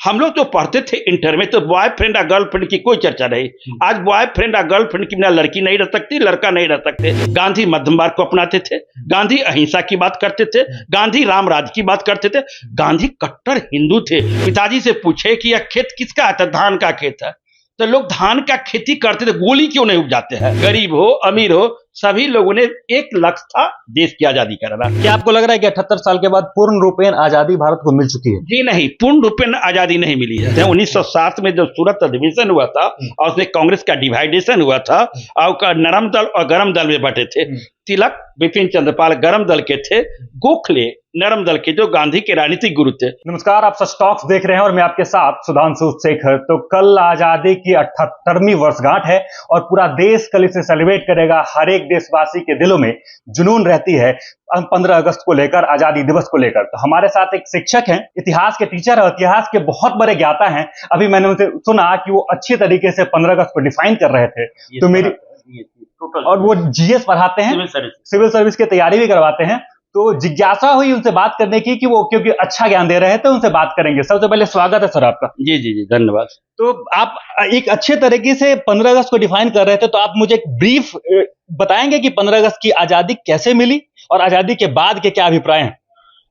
हम लोग तो पढ़ते थे इंटर में तो बॉयफ्रेंड और गर्लफ्रेंड की कोई चर्चा नहीं। आज बॉयफ्रेंड और गर्लफ्रेंड की बिना लड़की नहीं रह सकती, लड़का नहीं रह सकते। गांधी मध्यम मार्ग को अपनाते थे, गांधी अहिंसा की बात करते थे, गांधी राम राज की बात करते थे, गांधी कट्टर हिंदू थे। पिताजी से पूछे कि यह खेत किसका है, तो धान का खेत है। तो लोग धान का खेती करते थे, गोली क्यों नहीं उपजाते हैं? गरीब हो अमीर हो सभी लोगों ने एक लक्ष्य था, देश की आजादी कराना। क्या आपको लग रहा है कि 78 साल के बाद पूर्ण रूपेण आजादी भारत को मिल चुकी है? जी नहीं, पूर्ण रूपेण आजादी नहीं मिली है। 1907 में जब सूरत अधिवेशन हुआ था और उसमें कांग्रेस का डिवाइडेशन हुआ था और नरम दल और गरम दल में बटे थे। तिलक बिपिन चंद्रपाल गरम दल के थे, गोखले नरम दल के जो गांधी के राजनीतिक गुरु थे। नमस्कार, आप सच टॉक्स देख रहे हैं और मैं आपके साथ सुधांशु शेखर। तो कल आजादी की 78वीं वर्षगांठ है और पूरा देश कल इसे सेलिब्रेट करेगा। हर एक देशवासी के दिलों में जुनून रहती है 15 अगस्त को लेकर, आजादी दिवस को लेकर। तो हमारे साथ एक शिक्षक हैं, इतिहास के टीचर और इतिहास के बहुत बड़े ज्ञाता हैं। अभी मैंने उनसे सुना कि वो अच्छी तरीके से 15 अगस्त को डिफाइन कर रहे थे। तो मेरी और वो जीएस पढ़ाते हैं, सिविल सर्विस की तैयारी भी करवाते हैं। तो जिज्ञासा हुई उनसे बात करने की कि वो क्योंकि अच्छा ज्ञान दे रहे हैं तो उनसे बात करेंगे। सबसे पहले स्वागत है सर आपका। जी जी जी, धन्यवाद। तो आप एक अच्छे तरीके से 15 अगस्त को डिफाइन कर रहे थे, तो आप मुझे एक ब्रीफ बताएंगे कि 15 अगस्त की आजादी कैसे मिली और आजादी के बाद के क्या अभिप्राय हैं?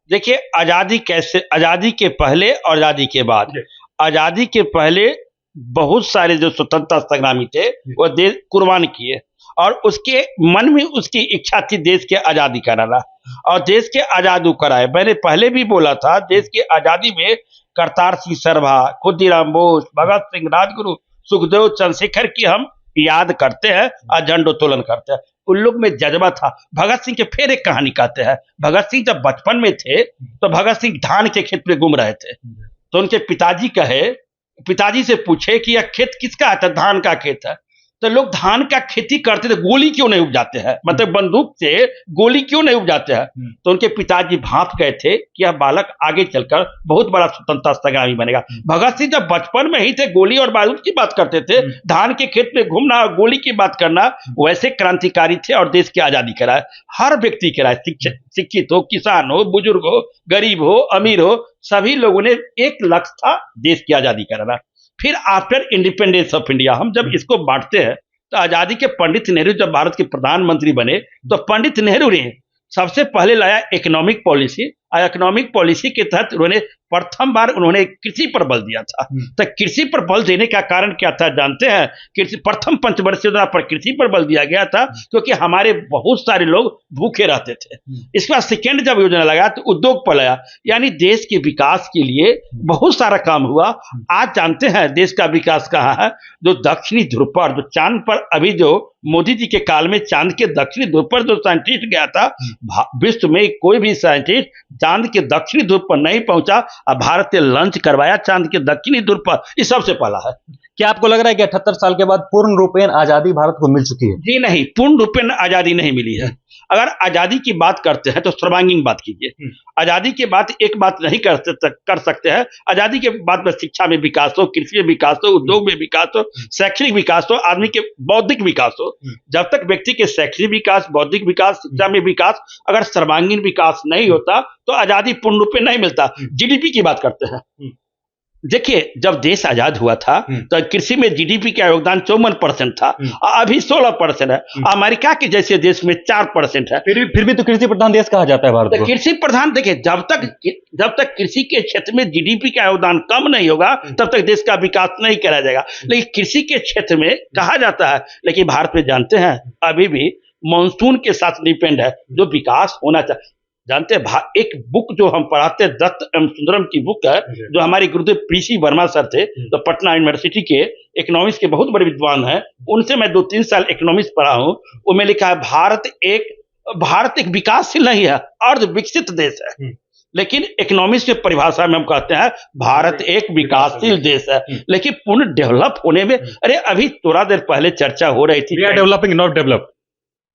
देखिए, आजादी के पहले और आजादी के बाद। आजादी के पहले बहुत सारे जो स्वतंत्रता संग्रामी थे वो देश कुर्बान किए और उसके मन में उसकी इच्छा थी देश के आजादी कराना और देश के आजादी कराए। मैंने पहले भी बोला था, देश की आजादी में करतार सिंह सराभा, खुदीराम बोस, भगत सिंह, राजगुरु, सुखदेव, चंद्रशेखर की हम याद करते हैं और झंडोत्तोलन करते हैं। उन लोग में जज्बा था। भगत सिंह के फिर एक कहानी कहते हैं। भगत सिंह जब बचपन में थे तो भगत सिंह धान के खेत में घूम रहे थे, तो उनके पिताजी से पूछे कि यह खेत किसका है, तो धान का खेत है। तो लोग धान का खेती करते थे, गोली क्यों नहीं उपजाते हैं, मतलब बंदूक से गोली क्यों नहीं उपजाते हैं? तो उनके पिताजी भाप गए थे कि यह बालक आगे चलकर बहुत बड़ा स्वतंत्रता संग्रामी बनेगा। भगत सिंह जब बचपन में ही थे, गोली और बारूद की बात करते थे, धान के खेत में घूमना और गोली की बात करना, वैसे क्रांतिकारी थे और देश की आजादी कराए। हर व्यक्ति कराए, शिक्षित हो, किसान हो, बुजुर्ग हो, गरीब हो, अमीर हो, सभी लोगों ने एक लक्ष्य था, देश की आजादी कराना। फिर आफ्टर इंडिपेंडेंस ऑफ इंडिया हम जब इसको बांटते हैं तो आजादी के पंडित नेहरू जब भारत के प्रधानमंत्री बने तो पंडित नेहरू ने सबसे पहले लाया इकोनॉमिक पॉलिसी और इकोनॉमिक पॉलिसी के तहत उन्होंने प्रथम बार कृषि पर बल दिया था। तो कृषि पर बल देने का कारण क्या था जानते हैं? कृषि प्रथम पंचवर्षीय योजना पर कृषि पर बल दिया गया था क्योंकि हमारे बहुत सारे लोग भूखे रहते थे। इसके बाद सेकेंड जब योजना लगा तो उद्योग पर लगा, यानी देश के विकास के लिए बहुत सारा काम हुआ। आज जानते हैं देश का विकास कहाँ है? जो दक्षिणी ध्रुव पर, जो चांद पर, अभी जो मोदी जी के काल में चांद के दक्षिणी ध्रुव पर जो साइंटिस्ट गया था, विश्व में कोई भी साइंटिस्ट चांद के दक्षिणी ध्रुव पर नहीं पहुंचा और भारत ने लॉन्च करवाया चांद के दक्षिणी ध्रुव पर, ये सबसे पहला है। क्या आपको लग रहा है कि 78 साल के बाद पूर्ण रूपेण आजादी भारत को मिल चुकी है? जी नहीं, पूर्ण रूपेण आजादी नहीं मिली है। अगर आजादी की बात करते हैं तो सर्वांगीण बात कीजिए। आजादी के बाद एक बात नहीं कर सकते हैं। आजादी के बाद में शिक्षा में विकास हो, कृषि में विकास हो, उद्योग में विकास हो, शैक्षणिक विकास हो, आदमी के बौद्धिक विकास हो। जब तक व्यक्ति के शैक्षणिक विकास, बौद्धिक विकास, शिक्षा में विकास, अगर सर्वांगीण विकास नहीं होता तो आजादी पूर्ण रूप में नहीं मिलता। जीडीपी की बात करते हैं। देखिए, जब देश आजाद हुआ था तो कृषि में जीडीपी का योगदान 54% था, अभी 16% है। अमेरिका के जैसे देश में 4% है। फिर भी तो कृषि प्रधान देश कहा जाता है भारत को। कृषि प्रधान, देखिए, जब तक कृषि के क्षेत्र में जीडीपी का योगदान कम नहीं होगा तब तक देश का विकास नहीं करा जाएगा। लेकिन कृषि के क्षेत्र में कहा जाता है, लेकिन भारत में जानते हैं अभी भी मानसून के साथ डिपेंड है जो विकास होना चाहिए। जानते हैं, एक बुक जो हम पढ़ाते हैं, दत्त एम सुंदरम की बुक है, जो हमारे गुरुदेव पीसी वर्मा सर थे, तो पटना यूनिवर्सिटी के इकोनॉमिक्स के बहुत बड़े विद्वान हैं, उनसे मैं 2-3 साल इकोनॉमिक्स पढ़ा हूं। उनमें लिखा है भारत एक विकासशील नहीं है, अर्ध विकसित देश है। लेकिन इकोनॉमिक्स के परिभाषा में हम कहते हैं भारत एक विकासशील देश है, लेकिन पूर्ण डेवलप होने में, अरे अभी थोड़ा देर पहले चर्चा हो रही थी, डेवलपिंग नॉट डेवलप,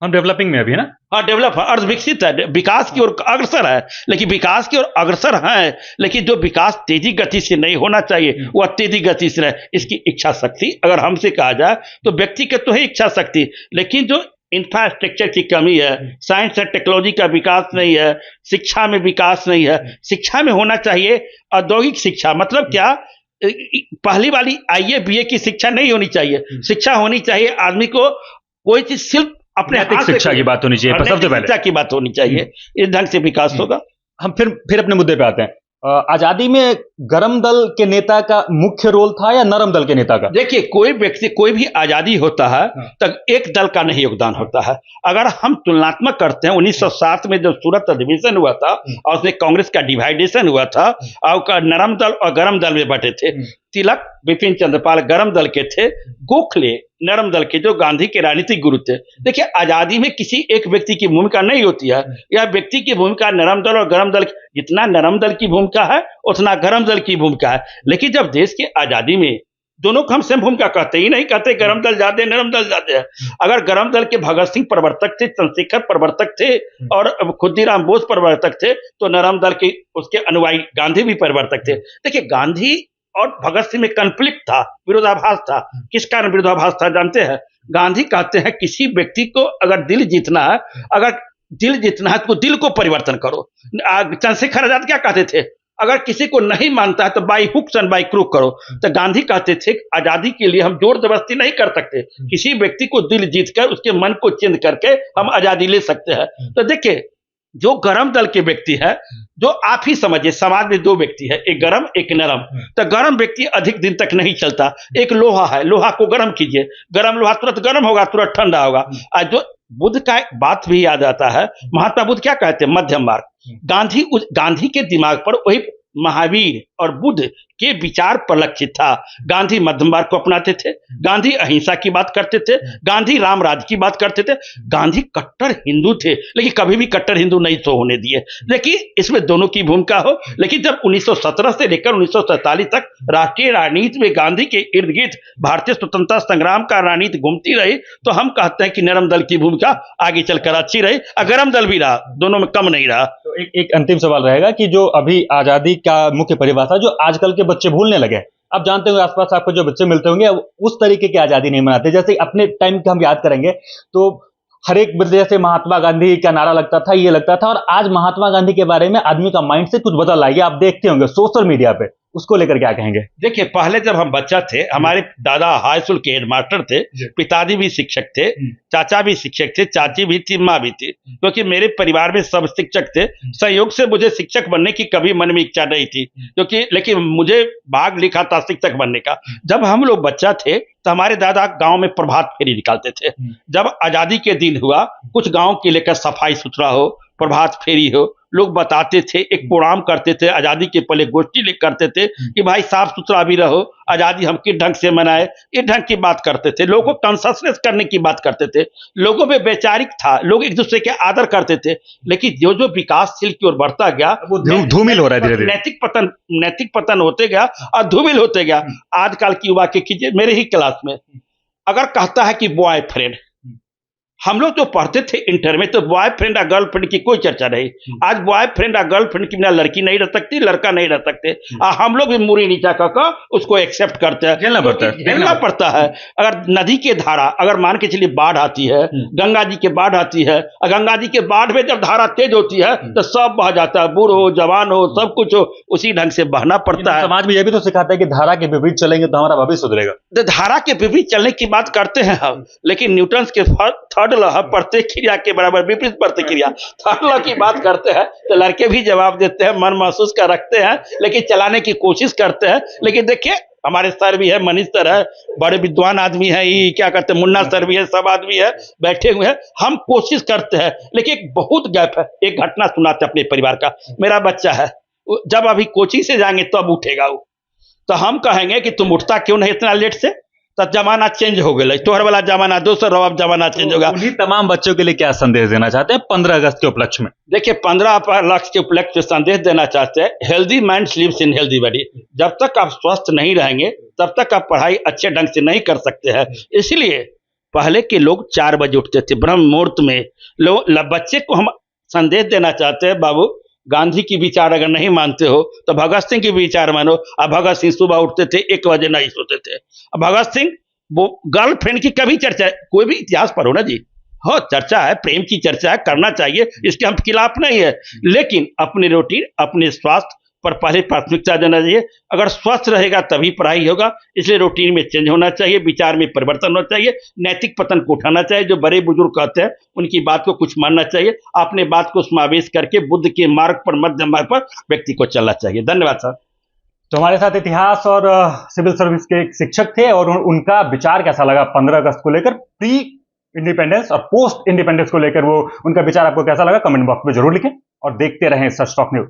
हम डेवलपिंग में अभी ना। हाँ, डेवलप है, अर्ध विकसित है, विकास की ओर अग्रसर है, लेकिन विकास की ओर अग्रसर है, लेकिन जो विकास तेजी गति से नहीं होना चाहिए वह तेजी गति से है। इसकी इच्छा शक्ति अगर हमसे कहा जाए तो व्यक्तिगत तो है इच्छा शक्ति, लेकिन जो इंफ्रास्ट्रक्चर की कमी है, साइंस एंड टेक्नोलॉजी का विकास नहीं है, शिक्षा में विकास नहीं है। शिक्षा में होना चाहिए औद्योगिक शिक्षा, मतलब क्या? पहली वाली आईए बीए की शिक्षा नहीं होनी चाहिए। शिक्षा होनी चाहिए आदमी को कोई चीज सिर्फ अपने नैतिक शिक्षा की बात होनी चाहिए सबसे पहले, शिक्षा की बात होनी चाहिए, इस ढंग से विकास होगा। हम फिर अपने मुद्दे पे आते हैं। आजादी में गरम दल के नेता का मुख्य रोल था या नरम दल के नेता का? देखिए, कोई व्यक्ति कोई भी आजादी होता है तब एक दल का नहीं योगदान होता है। अगर हम तुलनात्मक करते हैं 1907 में जब सूरत अधिवेशन हुआ था और उसमें कांग्रेस का डिवाइडेशन हुआ था और नरम दल और गरम दल में बटे थे। तिलक बिपिन चंद्रपाल गरम दल के थे, गोखले नरम दल के, जो गांधी के राजनीतिक गुरु थे। देखिए, आजादी में किसी एक व्यक्ति की भूमिका नहीं होती है, यह व्यक्ति की भूमिका नरम दल और गरम दल, जितना नरम दल की भूमिका है उतना गरम दल की भूमिका है। लेकिन जब देश की आजादी में दोनों को हम सेम भूमिका कहते ही नहीं, कहते गरम दल ज्यादा नरम दल ज्यादा है। अगर गरम दल के भगत सिंह प्रवर्तक थे, चंद्रशेखर प्रवर्तक थे और खुदीराम बोस प्रवर्तक थे, तो नरम दल के उसके अनुयायी गांधी भी प्रवर्तक थे। देखिए, गांधी और भगत सिंह में कॉन्फ्लिक्ट था, विरोधाभास था। किस कारण विरोधाभास था जानते हैं? गांधी कहते हैं किसी व्यक्ति को अगर दिल जीतना है, तो दिल को परिवर्तन करो। चंद्रशेखर आजाद क्या कहते थे? अगर किसी को नहीं मानता है तो by hooks and by crook करो। तो गांधी कहते थे आजादी के लिए हम जोर जबरदस्ती नहीं कर सकते, किसी व्यक्ति को दिल जीतकर उसके मन को चेंज करके हम आजादी ले सकते हैं। तो देखिए, जो गरम दल के व्यक्ति है, जो आप ही समझिए समाज में दो व्यक्ति है, एक गरम एक नरम। तो गरम व्यक्ति अधिक दिन तक नहीं चलता। एक लोहा है, लोहा को गरम कीजिए, गरम लोहा तुरंत गरम होगा, तुरंत ठंडा होगा। आज जो बुद्ध का बात भी याद आता है, महात्मा बुद्ध क्या कहते हैं? मध्यम मार्ग। गांधी के दिमाग पर वही महावीर और बुद्ध के विचार पर लक्षित था। गांधी मध्यम मार्ग को अपनाते थे, गांधी अहिंसा की बात करते थे, गांधी राम राज्य की बात करते थे। गांधी कट्टर हिंदू थे, लेकिन कभी भी कट्टर हिंदू नहीं तो होने दिए। देखिए, इसमें दोनों की भूमिका हो। लेकिन जब 1917 से लेकर 1947 तक राष्ट्रीय राजनीति में गांधी के इर्द गिर्द भारतीय स्वतंत्रता संग्राम का राजनीति घूमती रही, तो हम कहते हैं कि नरम दल की भूमिका आगे चलकर अच्छी रही और गरम दल भी रहा, दोनों में कम नहीं रहा। तो एक अंतिम सवाल रहेगा कि जो अभी आजादी का मुख्य परिभाषा जो आजकल के बच्चे भूलने लगे, आप जानते होंगे आसपास आपको जो बच्चे मिलते होंगे उस तरीके की आजादी नहीं मनाते। जैसे अपने टाइम के हम याद करेंगे तो हर एक जैसे महात्मा गांधी का नारा लगता था, ये लगता था, और आज महात्मा गांधी के बारे में आदमी का माइंड से कुछ बदल आएगा। आप देखते होंगे सोशल मीडिया पे, उसको लेकर क्या कहेंगे? देखिए, पहले जब हम बच्चा थे, हमारे दादा हाई स्कूल के हेडमास्टर थे, पिताजी भी शिक्षक थे, चाचा भी शिक्षक थे, चाची भी थी, माँ भी थी, क्योंकि मेरे परिवार में सब शिक्षक थे। संयोग से मुझे शिक्षक बनने की कभी मन में इच्छा नहीं थी, क्योंकि लेकिन मुझे भाग लिखा था शिक्षक बनने का। जब हम लोग बच्चा थे तो हमारे दादा गांव में प्रभात फेरी निकालते थे। जब आजादी के दिन हुआ, कुछ गांव के लेकर सफाई सुथरा हो, प्रभात फेरी हो, लोग बताते थे, एक प्रोग्राम करते थे, आजादी के पहले गोष्ठी करते थे कि भाई साफ सुथरा भी रहो, आजादी हम किस ढंग से मनाए, इस ढंग की बात करते थे। लोगों को कॉन्शसनेस करने की बात करते थे, लोगों में वैचारिक था, लोग एक दूसरे के आदर करते थे। लेकिन जो जो विकासशील की ओर बढ़ता गया, वो धूमिल हो रहा है, धीरे धीरे नैतिक पतन होते गया और धूमिल होते गया। आजकल की युवा के कीजिए, मेरे ही क्लास में अगर कहता है कि बॉयफ्रेंड, हम लोग जो पढ़ते थे इंटर में तो बॉयफ्रेंड और गर्लफ्रेंड की कोई चर्चा नहीं। आज बॉयफ्रेंड और गर्लफ्रेंड की बिना लड़की नहीं रह सकती, लड़का नहीं रह सकते। हम लोग भी मुरी नीचा कर उसको एक्सेप्ट करते हैं, झेलना पड़ता है। अगर नदी के धारा, अगर मान के चलिए बाढ़ आती है, गंगा जी के बाढ़ आती है, और गंगा जी के बाढ़ में जब धारा तेज होती है तो सब बह जाता है, बूढ़ हो जवान हो सब कुछ हो, उसी ढंग से बहना पड़ता है। समाज में यह भी तो सिखाता है कि धारा के विपरीत चलेंगे तो हमारा भविष्य सुधरेगा। तो धारा के विपरीत चलने की बात करते हैं हम, लेकिन न्यूटन के थर्ड लॉ प्रतिक्रिया के बराबर विपरीत प्रतिक्रिया, थर्ड लॉ की बात करते हैं तो लड़के भी जवाब देते हैं, मन महसूस कर रखते हैं, लेकिन चलाने की कोशिश करते हैं। लेकिन देखिए, हमारे सर भी है, मनीष सर है, बड़े विद्वान आदमी है, ये क्या कहते हैं, मुन्ना सर भी है, सब आदमी है बैठे हुए हैं, हम कोशिश करते हैं, लेकिन एक बहुत गैप है। एक घटना सुनाते अपने परिवार का, मेरा बच्चा है, जब अभी कोचिंग से जाएंगे तब उठेगा वो, तो हम कहेंगे कि तुम उठता क्यों नहीं इतना लेट से, तो जमाना चेंज हो गया, तोहर वाला जमाना दोसर रहो, अब जमाना चेंज होगा। उन्हीं तमाम बच्चों के लिए क्या संदेश देना चाहते हैं 15 अगस्त के उपलक्ष्य में? देखिए, 15 अगस्त के उपलक्ष्य में संदेश देना चाहते हैं, हेल्दी माइंड स्लीप्स इन हेल्दी बॉडी। जब तक आप स्वस्थ नहीं रहेंगे तब तक आप पढ़ाई अच्छे ढंग से नहीं कर सकते हैं। इसलिए पहले के लोग 4 बजे उठते थे ब्रह्म मुहूर्त में। बच्चे को हम संदेश देना चाहते हैं, बाबू गांधी की विचार अगर नहीं मानते हो तो भगत सिंह की विचार मानो। अब भगत सिंह सुबह उठते थे 1 बजे नहीं सोते थे। अब भगत सिंह वो गर्लफ्रेंड की कभी चर्चा, कोई भी इतिहास पढ़ो ना जी, हाँ चर्चा है, प्रेम की चर्चा है, करना चाहिए, इसके हम खिलाफ नहीं है, लेकिन अपनी रोटी, अपने स्वास्थ्य, पर पहले प्राथमिकता देना चाहिए। अगर स्वस्थ रहेगा तभी पढ़ाई होगा, इसलिए रूटीन में चेंज होना चाहिए, विचार में परिवर्तन होना चाहिए, नैतिक पतन को उठाना चाहिए। जो बड़े बुजुर्ग कहते हैं उनकी बात को कुछ मानना चाहिए, अपने बात को समावेश करके बुद्ध के मार्ग पर, मध्य मार्ग पर व्यक्ति को चलना चाहिए। धन्यवाद सर। तो हमारे साथ इतिहास और सिविल सर्विस के एक शिक्षक थे, और उनका विचार कैसा लगा 15 अगस्त को लेकर, प्री इंडिपेंडेंस और पोस्ट इंडिपेंडेंस को लेकर वो उनका विचार आपको कैसा लगा, कमेंट बॉक्स में जरूर लिखें और देखते रहें सच टॉक न्यूज।